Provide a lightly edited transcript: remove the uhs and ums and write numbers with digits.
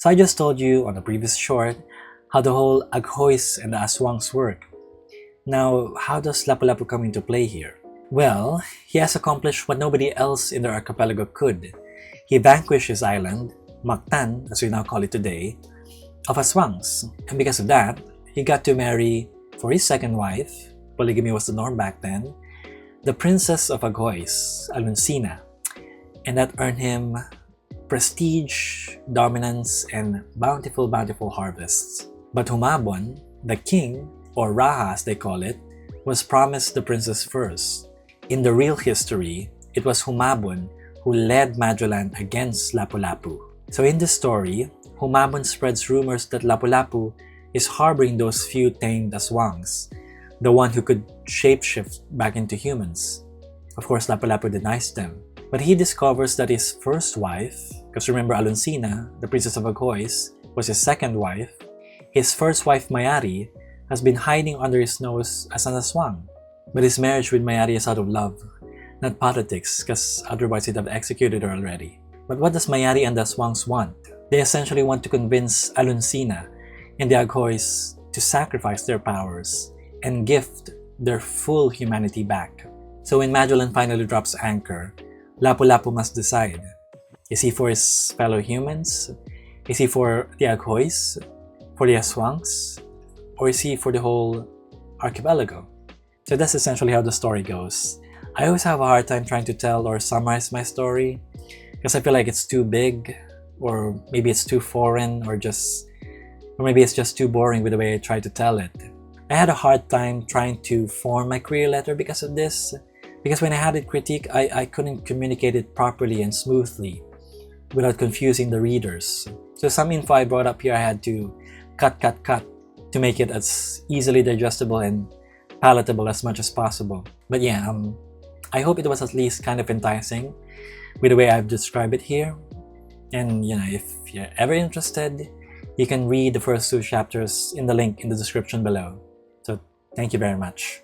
So I just told you on the previous short how the whole Aghois and the Aswangs work. Now, how does Lapu-Lapu come into play here? Well, he has accomplished what nobody else in the archipelago could. He vanquished his island, Mactan, as we now call it today, of Aswangs. And because of that, he got to marry, for his second wife, polygamy was the norm back then, the Princess of Aghois, Aluncina. And that earned him prestige, dominance, and bountiful harvests. But Humabon, the king, or Raha as they call it, was promised the princess first. In the real history, it was Humabon who led Magellan against Lapu-Lapu. So in this story, Humabon spreads rumors that Lapu-Lapu is harboring those few tamed Aswangs, the one who could shapeshift back into humans. Of course, Lapu-Lapu denies them. But he discovers that his first wife, because remember Aluncina, the princess of Aghois, was his second wife, his first wife Mayari has been hiding under his nose as an Aswang. But his marriage with Mayari is out of love, not politics, because otherwise he'd have executed her already. But what does Mayari and the Aswangs want? They essentially want to convince Aluncina and the Aghois to sacrifice their powers and gift their full humanity back. So when Magellan finally drops anchor, Lapu-Lapu must decide. Is he for his fellow humans? Is he for the Aghois? For the Aswangs? Or is he for the whole archipelago? So that's essentially how the story goes. I always have a hard time trying to tell or summarize my story because I feel like it's too big, or maybe it's too foreign, or maybe it's just too boring with the way I try to tell it. I had a hard time trying to form my career letter because of this. Because when I had it critiqued, I couldn't communicate it properly and smoothly without confusing the readers. So some info I brought up here I had to cut to make it as easily digestible and palatable as much as possible. But yeah, I hope it was at least kind of enticing with the way I've described it here. And if you're ever interested, you can read the first 2 chapters in the link in the description below. So thank you very much.